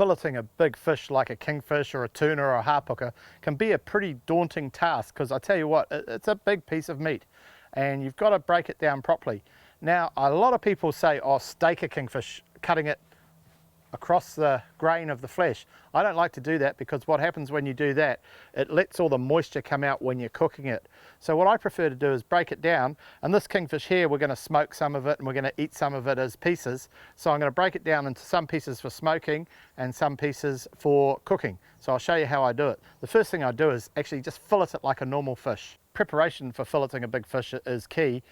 Filleting a big fish like a kingfish or a tuna or a harpooker can be a pretty daunting task, because I tell you what, it's a big piece of meat and you've got to break it down properly. Now, a lot of people say, oh, steak a kingfish, cutting it across the grain of the flesh. I don't like to do that, because what happens when you do that, it lets all the moisture come out when you're cooking it. So what I prefer to do is break it down, and this kingfish here, we're going to smoke some of it and we're going to eat some of it as pieces. So I'm going to break it down into some pieces for smoking and some pieces for cooking. So I'll show you how I do it. The first thing I do is actually just fillet it like a normal fish. Preparation for filleting a big fish is key.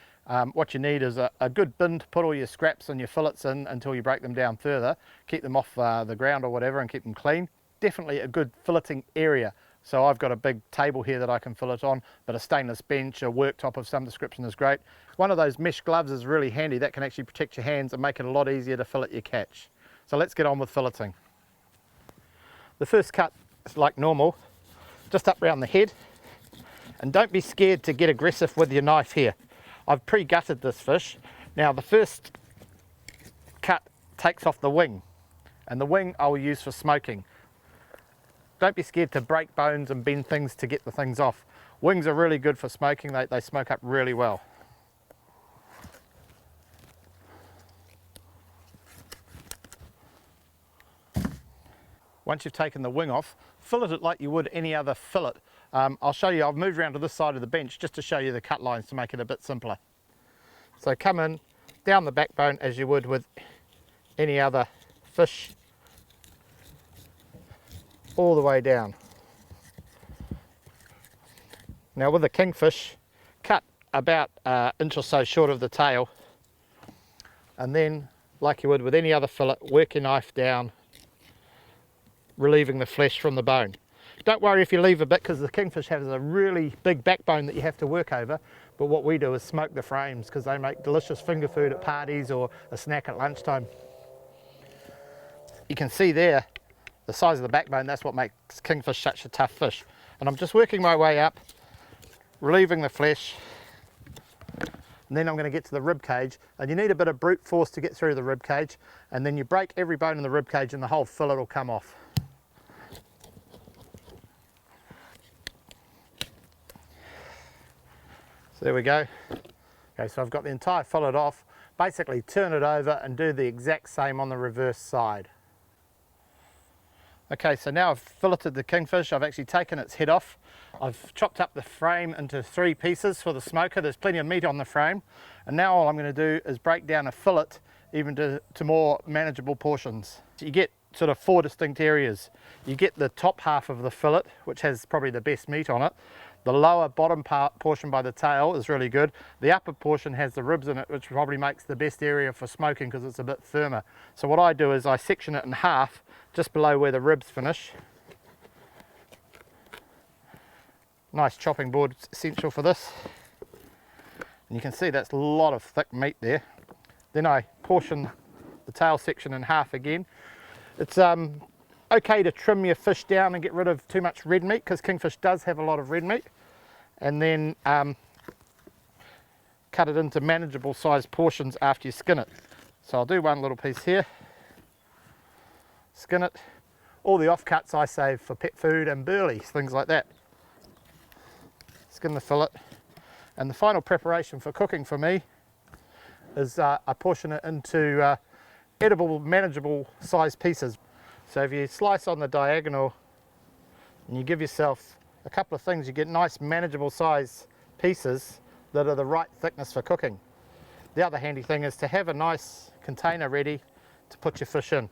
What you need is a good bin to put all your scraps and your fillets in until you break them down further. Keep them off the ground or whatever and keep them clean. Definitely a good filleting area. So I've got a big table here that I can fillet on, but a stainless bench, a worktop of some description is great. One of those mesh gloves is really handy. That can actually protect your hands and make it a lot easier to fillet your catch. So let's get on with filleting. The first cut is like normal, just up around the head. And don't be scared to get aggressive with your knife here. I've pre-gutted this fish. Now the first cut takes off the wing, and the wing I will use for smoking. Don't be scared to break bones and bend things to get the things off. Wings are really good for smoking. They smoke up really well. Once you've taken the wing off, fillet it like you would any other fillet. I'll show you, I've moved around to this side of the bench just to show you the cut lines to make it a bit simpler. So come in down the backbone as you would with any other fish, all the way down. Now with the kingfish, cut about an inch or so short of the tail, and then like you would with any other fillet, work your knife down, relieving the flesh from the bone. Don't worry if you leave a bit, because the kingfish has a really big backbone that you have to work over, but what we do is smoke the frames, because they make delicious finger food at parties or a snack at lunchtime. You can see there the size of the backbone. That's what makes kingfish such a tough fish. And I'm just working my way up, relieving the flesh, and then I'm going to get to the rib cage, and you need a bit of brute force to get through the rib cage, and then you break every bone in the rib cage and the whole fillet will come off. So there we go. Okay, so I've got the entire fillet off. Basically turn it over and do the exact same on the reverse side. Okay, so now I've filleted the kingfish. I've actually taken its head off. I've chopped up the frame into 3 pieces for the smoker. There's plenty of meat on the frame. And now all I'm going to do is break down a fillet even to more manageable portions. You get sort of 4 distinct areas. You get the top half of the fillet, which has probably the best meat on it. The lower bottom portion by the tail is really good. The upper portion has the ribs in it, which probably makes the best area for smoking because it's a bit firmer. So what I do is I section it in half just below where the ribs finish. Nice chopping board essential for this. And you can see that's a lot of thick meat there. Then I portion the tail section in half again. It's okay to trim your fish down and get rid of too much red meat, because kingfish does have a lot of red meat. And then cut it into manageable sized portions after you skin it. So I'll do one little piece here, skin it. All the offcuts I save for pet food and burleys, things like that. Skin the fillet. And the final preparation for cooking for me is I portion it into edible, manageable sized pieces. So if you slice on the diagonal and you give yourself a couple of things, you get nice manageable size pieces that are the right thickness for cooking. The other handy thing is to have a nice container ready to put your fish in.